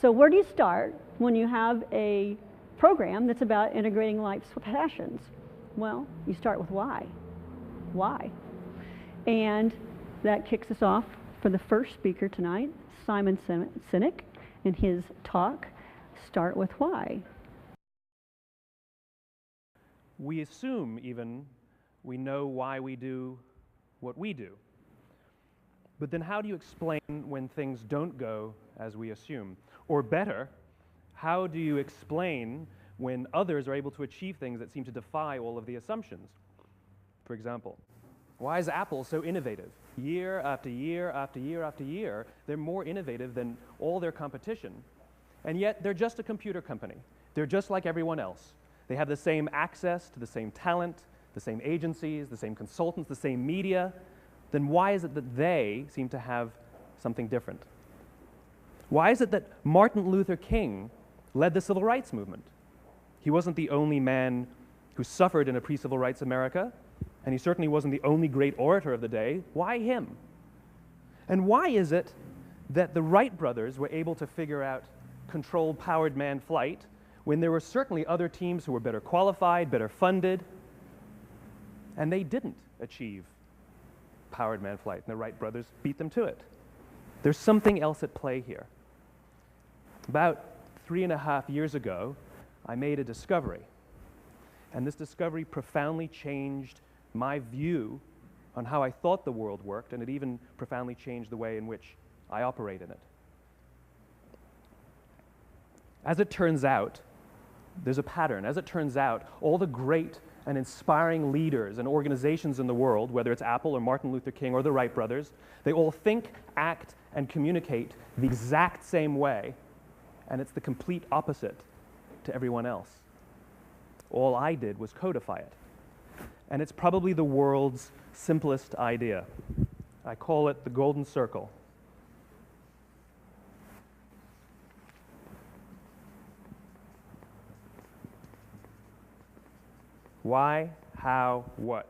So where do you start when you have a program that's about integrating life's passions? Well, you start with why. Why? And that kicks us off for the first speaker tonight, Simon Sinek, in his talk, Start with Why. We assume even we know why we do what we do. But then how do you explain when things don't go as we assume? Or better, how do you explain when others are able to achieve things that seem to defy all of the assumptions? For example, why is Apple so innovative? Year after year after year after year, they're more innovative than all their competition. And yet they're just a computer company. They're just like everyone else. They have the same access to the same talent, the same agencies, the same consultants, the same media. Then why is it that they seem to have something different? Why is it that Martin Luther King led the civil rights movement? He wasn't the only man who suffered in a pre-civil rights America, and he certainly wasn't the only great orator of the day. Why him? And why is it that the Wright brothers were able to figure out controlled powered manned flight when there were certainly other teams who were better qualified, better funded, and they didn't achieve powered manned flight, and the Wright brothers beat them to it? There's something else at play here. About 3.5 years ago, I made a discovery, and this discovery profoundly changed my view on how I thought the world worked, and it even profoundly changed the way in which I operate in it. As it turns out, there's a pattern. As it turns out, all the great and inspiring leaders and organizations in the world, whether it's Apple or Martin Luther King or the Wright brothers, they all think, act, and communicate the exact same way, and it's the complete opposite to everyone else. All I did was codify it. And it's probably the world's simplest idea. I call it the golden circle. Why, how, what?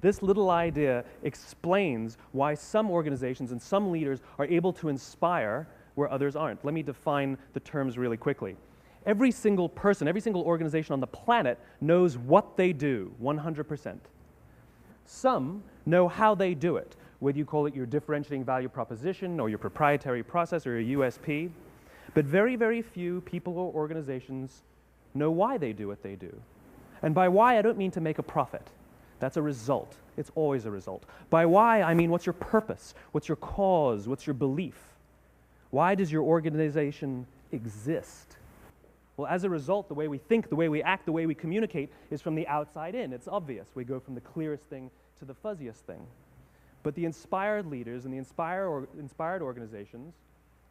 This little idea explains why some organizations and some leaders are able to inspire where others aren't. Let me define the terms really quickly. Every single person, every single organization on the planet knows what they do, 100%. Some know how they do it, whether you call it your differentiating value proposition or your proprietary process or your USP. But very, very few people or organizations know why they do what they do. And by why, I don't mean to make a profit. That's a result. It's always a result. By why, I mean what's your purpose? What's your cause? What's your belief? Why does your organization exist? Well, as a result, the way we think, the way we act, the way we communicate is from the outside in. It's obvious. We go from the clearest thing to the fuzziest thing. But the inspired leaders and the inspired organizations,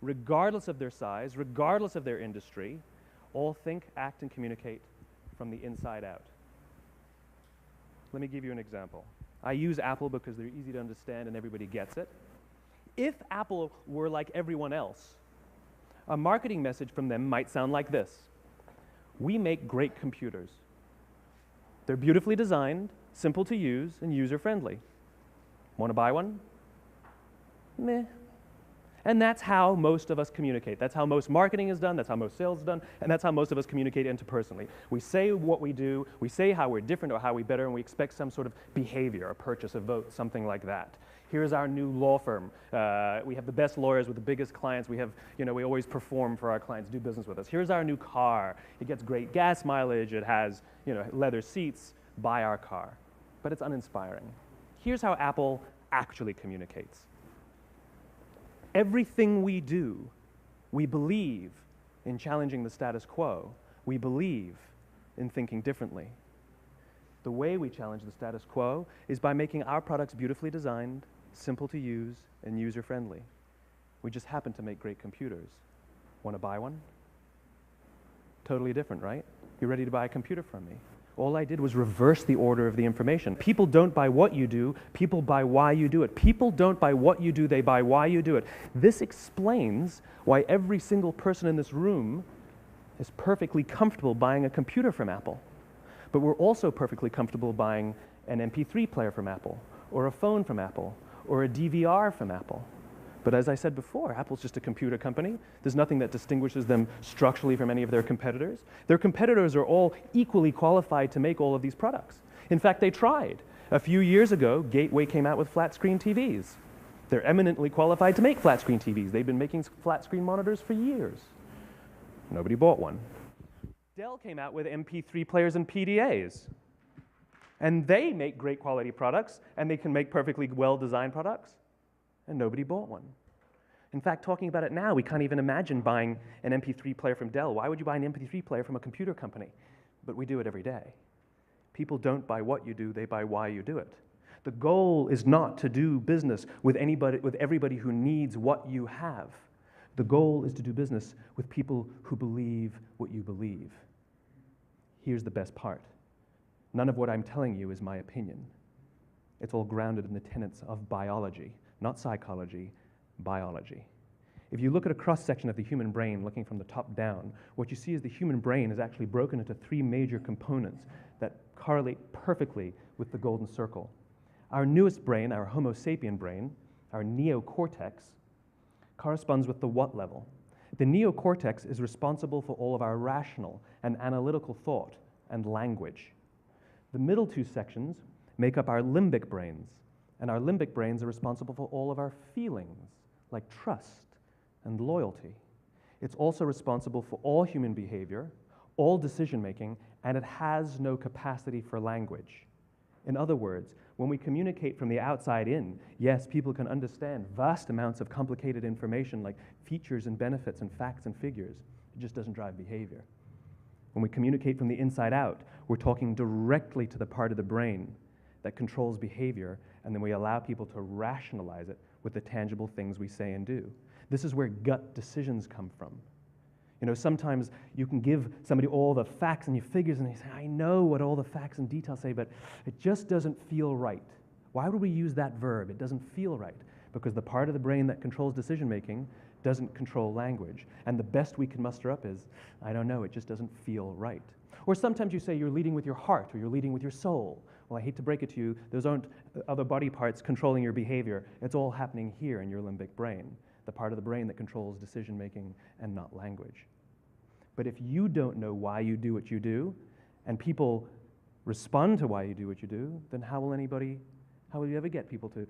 regardless of their size, regardless of their industry, all think, act, and communicate from the inside out. Let me give you an example. I use Apple because they're easy to understand and everybody gets it. If Apple were like everyone else, a marketing message from them might sound like this. We make great computers. They're beautifully designed, simple to use, and user-friendly. Want to buy one? Meh. And that's how most of us communicate. That's how most marketing is done, that's how most sales is done, and that's how most of us communicate interpersonally. We say what we do, we say how we're different or how we're better, and we expect some sort of behavior, a purchase, a vote, something like that. Here's our new law firm. We have the best lawyers with the biggest clients. We have, we always perform for our clients, do business with us. Here's our new car. It gets great gas mileage. It has, leather seats. Buy our car. But it's uninspiring. Here's how Apple actually communicates. Everything we do, we believe in challenging the status quo. We believe in thinking differently. The way we challenge the status quo is by making our products beautifully designed, simple to use, and user-friendly. We just happen to make great computers. Want to buy one? Totally different, right? You're ready to buy a computer from me. All I did was reverse the order of the information. People don't buy what you do, people buy why you do it. People don't buy what you do, they buy why you do it. This explains why every single person in this room is perfectly comfortable buying a computer from Apple. But we're also perfectly comfortable buying an MP3 player from Apple, or a phone from Apple, or a DVR from Apple. But as I said before, Apple's just a computer company. There's nothing that distinguishes them structurally from any of their competitors. Their competitors are all equally qualified to make all of these products. In fact, they tried. A few years ago, Gateway came out with flat screen TVs. They're eminently qualified to make flat screen TVs. They've been making flat screen monitors for years. Nobody bought one. Dell came out with MP3 players and PDAs. And they make great quality products, and they can make perfectly well-designed products, and nobody bought one. In fact, talking about it now, we can't even imagine buying an MP3 player from Dell. Why would you buy an MP3 player from a computer company? But we do it every day. People don't buy what you do, they buy why you do it. The goal is not to do business with everybody who needs what you have. The goal is to do business with people who believe what you believe. Here's the best part. None of what I'm telling you is my opinion. It's all grounded in the tenets of biology, not psychology, biology. If you look at a cross-section of the human brain, looking from the top down, what you see is the human brain is actually broken into three major components that correlate perfectly with the golden circle. Our newest brain, our Homo sapien brain, our neocortex, corresponds with the what level. The neocortex is responsible for all of our rational and analytical thought and language. The middle two sections make up our limbic brains, and our limbic brains are responsible for all of our feelings, like trust and loyalty. It's also responsible for all human behavior, all decision-making, and it has no capacity for language. In other words, when we communicate from the outside in, yes, people can understand vast amounts of complicated information like features and benefits and facts and figures. It just doesn't drive behavior. When we communicate from the inside out, we're talking directly to the part of the brain that controls behavior, and then we allow people to rationalize it with the tangible things we say and do. This is where gut decisions come from. You know, sometimes you can give somebody all the facts and your figures, and they say, I know what all the facts and details say, but it just doesn't feel right. Why would we use that verb? It doesn't feel right. Because the part of the brain that controls decision-making doesn't control language. And the best we can muster up is, I don't know, it just doesn't feel right. Or sometimes you say you're leading with your heart or you're leading with your soul. Well, I hate to break it to you, those aren't other body parts controlling your behavior. It's all happening here in your limbic brain, the part of the brain that controls decision-making and not language. But if you don't know why you do what you do, and people respond to why you do what you do, then how will you ever get people to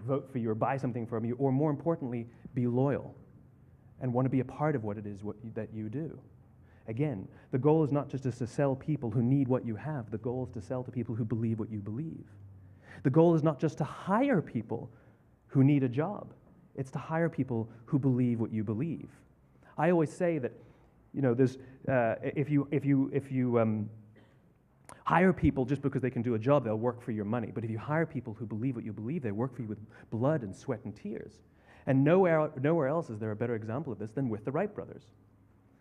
vote for you or buy something from you, or more importantly, be loyal and want to be a part of what it is that you do? Again, the goal is not just to sell people who need what you have. The goal is to sell to people who believe what you believe. The goal is not just to hire people who need a job. It's to hire people who believe what you believe. I always say that, you know, there's if you hire people just because they can do a job, they'll work for your money. But if you hire people who believe what you believe, they work for you with blood and sweat and tears. And nowhere else is there a better example of this than with the Wright brothers.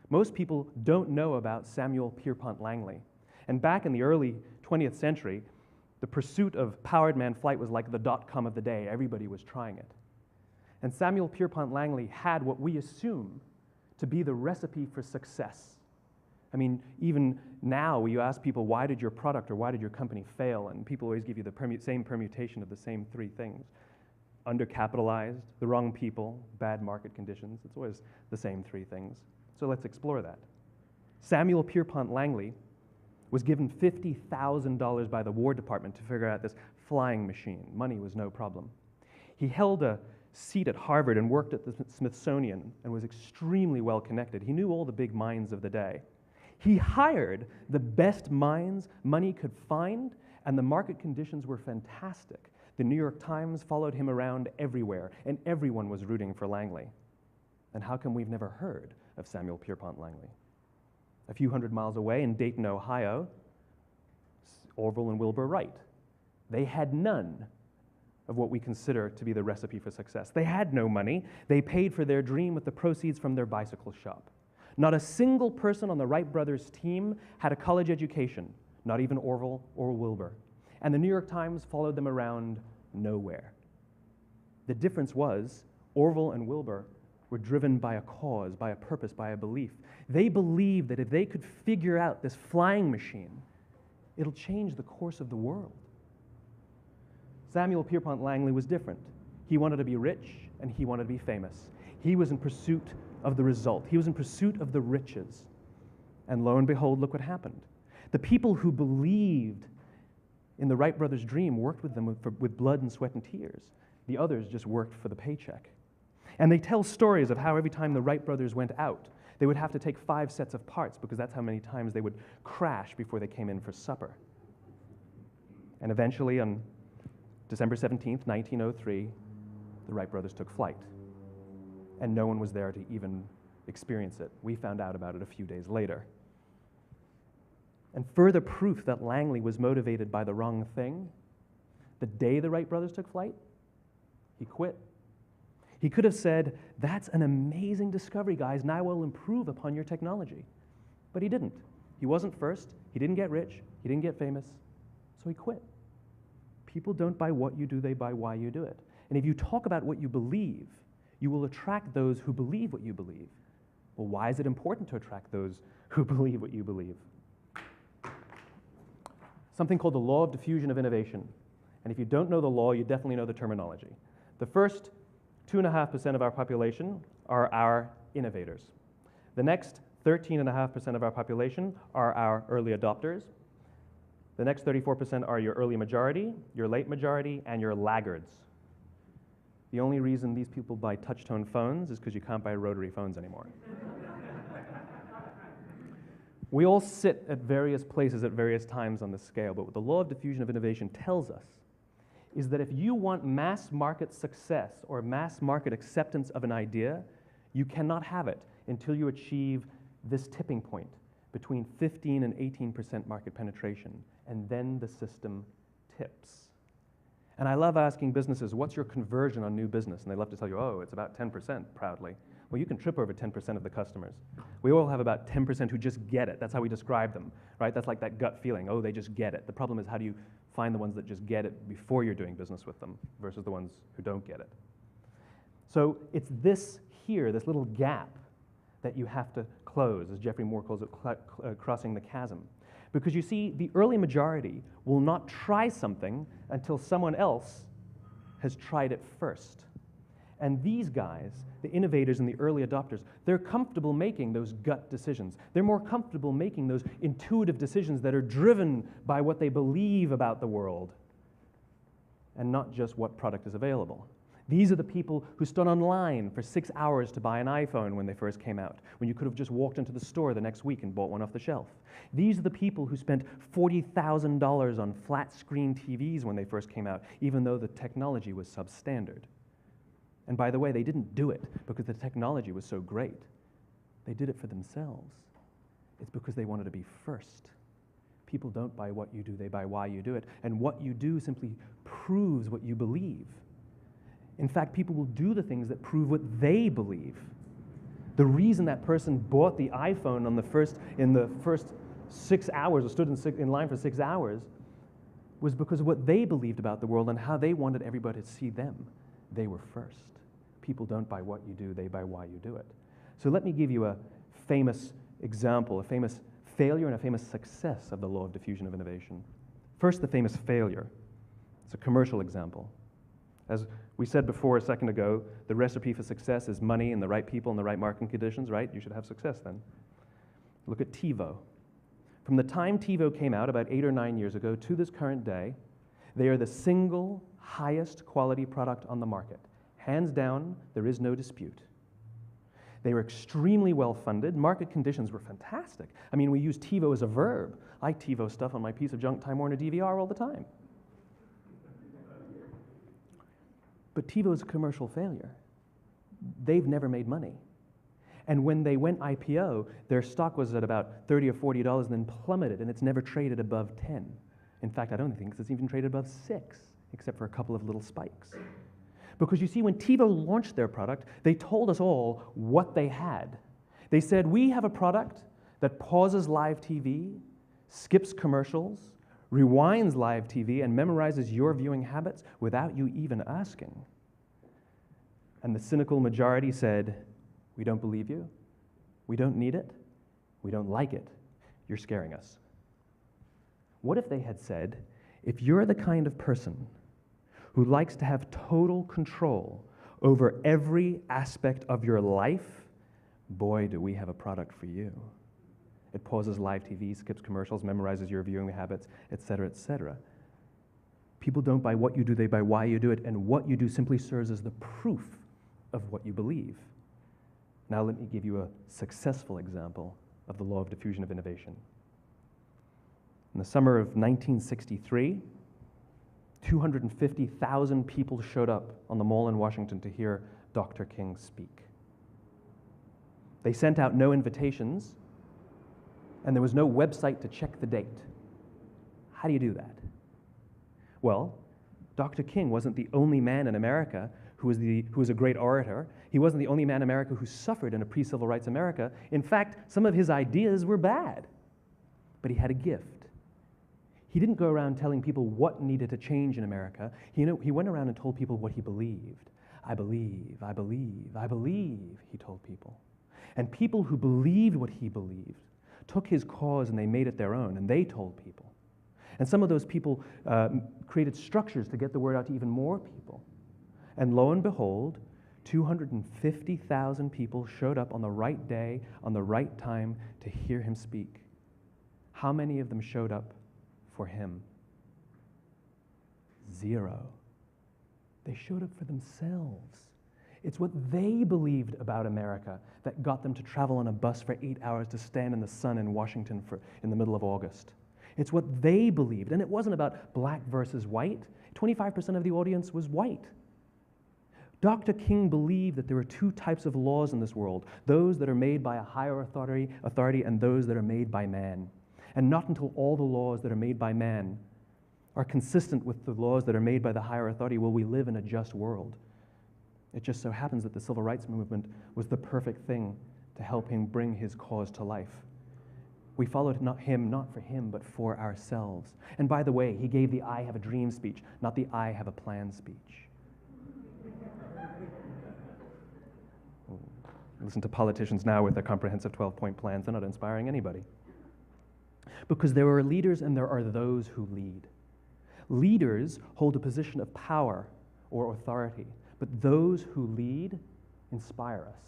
Most people don't know about Samuel Pierpont Langley. And back in the early 20th century, the pursuit of powered man flight was like the dot-com of the day. Everybody was trying it. And Samuel Pierpont Langley had what we assume to be the recipe for success. I mean, even now, when you ask people, why did your product or why did your company fail? And people always give you the same permutation of the same three things. Undercapitalized, the wrong people, bad market conditions. It's always the same three things. So let's explore that. Samuel Pierpont Langley was given $50,000 by the War Department to figure out this flying machine. Money was no problem. He held a seat at Harvard and worked at the Smithsonian and was extremely well connected. He knew all the big minds of the day. He hired the best minds money could find, and the market conditions were fantastic. The New York Times followed him around everywhere, and everyone was rooting for Langley. And how come we've never heard of Samuel Pierpont Langley? A few hundred miles away in Dayton, Ohio, Orville and Wilbur Wright. They had none of what we consider to be the recipe for success. They had no money. They paid for their dream with the proceeds from their bicycle shop. Not a single person on the Wright brothers' team had a college education, not even Orville or Wilbur. And the New York Times followed them around nowhere. The difference was Orville and Wilbur were driven by a cause, by a purpose, by a belief. They believed that if they could figure out this flying machine, it'll change the course of the world. Samuel Pierpont Langley was different. He wanted to be rich and he wanted to be famous. He was in pursuit of the result. He was in pursuit of the riches. And lo and behold, look what happened. The people who believed in the Wright brothers' dream worked with them with blood and sweat and tears. The others just worked for the paycheck. And they tell stories of how every time the Wright brothers went out, they would have to take 5 sets of parts because that's how many times they would crash before they came in for supper. And eventually, on December 17th, 1903, the Wright brothers took flight. And no one was there to even experience it. We found out about it a few days later. And further proof that Langley was motivated by the wrong thing, the day the Wright brothers took flight, he quit. He could have said, "That's an amazing discovery, guys, and I will improve upon your technology." But he didn't. He wasn't first. He didn't get rich. He didn't get famous. So he quit. People don't buy what you do, they buy why you do it. And if you talk about what you believe, you will attract those who believe what you believe. Well, why is it important to attract those who believe what you believe? Something called the law of diffusion of innovation. And if you don't know the law, you definitely know the terminology. The first 2.5% of our population are our innovators. The next 13.5% of our population are our early adopters. The next 34% are your early majority, your late majority, and your laggards. The only reason these people buy touch-tone phones is because you can't buy rotary phones anymore. We all sit at various places at various times on the scale, but what the law of diffusion of innovation tells us is that if you want mass market success or mass market acceptance of an idea, you cannot have it until you achieve this tipping point between 15 and 18% market penetration, and then the system tips. And I love asking businesses, what's your conversion on new business? And they love to tell you, oh, it's about 10% proudly. Well, you can trip over 10% of the customers. We all have about 10% who just get it. That's how we describe them, right? That's like that gut feeling, oh, they just get it. The problem is, how do you find the ones that just get it before you're doing business with them versus the ones who don't get it? So it's this here, this little gap, that you have to close, as Geoffrey Moore calls it, crossing the chasm. Because you see, the early majority will not try something until someone else has tried it first. And these guys, the innovators and the early adopters, they're comfortable making those gut decisions. They're more comfortable making those intuitive decisions that are driven by what they believe about the world and not just what product is available. These are the people who stood online for 6 hours to buy an iPhone when they first came out, when you could have just walked into the store the next week and bought one off the shelf. These are the people who spent $40,000 on flat-screen TVs when they first came out, even though the technology was substandard. And by the way, they didn't do it because the technology was so great. They did it for themselves. It's because they wanted to be first. People don't buy what you do, they buy why you do it. And what you do simply proves what you believe. In fact, people will do the things that prove what they believe. The reason that person bought the iPhone in the first 6 hours, or stood in line for 6 hours, was because of what they believed about the world and how they wanted everybody to see them. They were first. People don't buy what you do, they buy why you do it. So let me give you a famous example, a famous failure and a famous success of the law of diffusion of innovation. First, the famous failure. It's a commercial example. As we said before a second ago, the recipe for success is money and the right people and the right marketing conditions, right? You should have success then. Look at TiVo. From the time TiVo came out about 8 or 9 years ago to this current day, they are the single highest quality product on the market. Hands down, there is no dispute. They were extremely well funded. Market conditions were fantastic. I mean, we use TiVo as a verb. I TiVo stuff on my piece of junk Time Warner DVR all the time. But TiVo is a commercial failure. They've never made money. And when they went IPO, their stock was at about $30 or $40 and then plummeted, and it's never traded above 10. In fact, I don't think it's even traded above 6, except for a couple of little spikes. Because you see, when TiVo launched their product, they told us all what they had. They said, we have a product that pauses live TV, skips commercials, rewinds live TV, and memorizes your viewing habits without you even asking. And the cynical majority said, we don't believe you, we don't need it, we don't like it, you're scaring us. What if they had said, if you're the kind of person who likes to have total control over every aspect of your life, boy, do we have a product for you. It pauses live TV, skips commercials, memorizes your viewing habits, etc., etc. People don't buy what you do, they buy why you do it, and what you do simply serves as the proof of what you believe. Now let me give you a successful example of the law of diffusion of innovation. In the summer of 1963, 250,000 people showed up on the Mall in Washington to hear Dr. King speak. They sent out no invitations, and there was no website to check the date. How do you do that? Well, Dr. King wasn't the only man in America who was a great orator. He wasn't the only man in America who suffered in a pre-civil rights America. In fact, some of his ideas were bad, but he had a gift. He didn't go around telling people what needed to change in America. He went around and told people what he believed. I believe, I believe, I believe, he told people. And people who believed what he believed took his cause and they made it their own, and they told people. And some of those people created structures to get the word out to even more people. And lo and behold, 250,000 people showed up on the right day, on the right time to hear him speak. How many of them showed up for him? 0. They showed up for themselves. It's what they believed about America that got them to travel on a bus for 8 hours to stand in the sun in Washington in the middle of August. It's what they believed, and it wasn't about black versus white. 25% of the audience was white. Dr. King believed that there were 2 types of laws in this world, those that are made by a higher authority and those that are made by man. And not until all the laws that are made by man are consistent with the laws that are made by the higher authority will we live in a just world. It just so happens that the civil rights movement was the perfect thing to help him bring his cause to life. We followed not for him, but for ourselves. And by the way, he gave the I have a dream speech, not the I have a plan speech. Listen to politicians now with their comprehensive 12-point plans. They're not inspiring anybody. Because there are leaders and there are those who lead. Leaders hold a position of power or authority, but those who lead inspire us.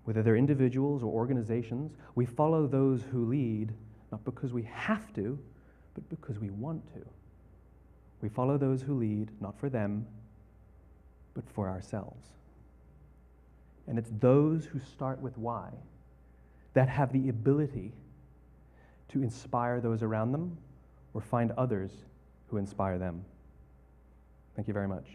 Whether they're individuals or organizations, we follow those who lead not because we have to, but because we want to. We follow those who lead not for them, but for ourselves. And it's those who start with why that have the ability to inspire those around them or find others who inspire them. Thank you very much.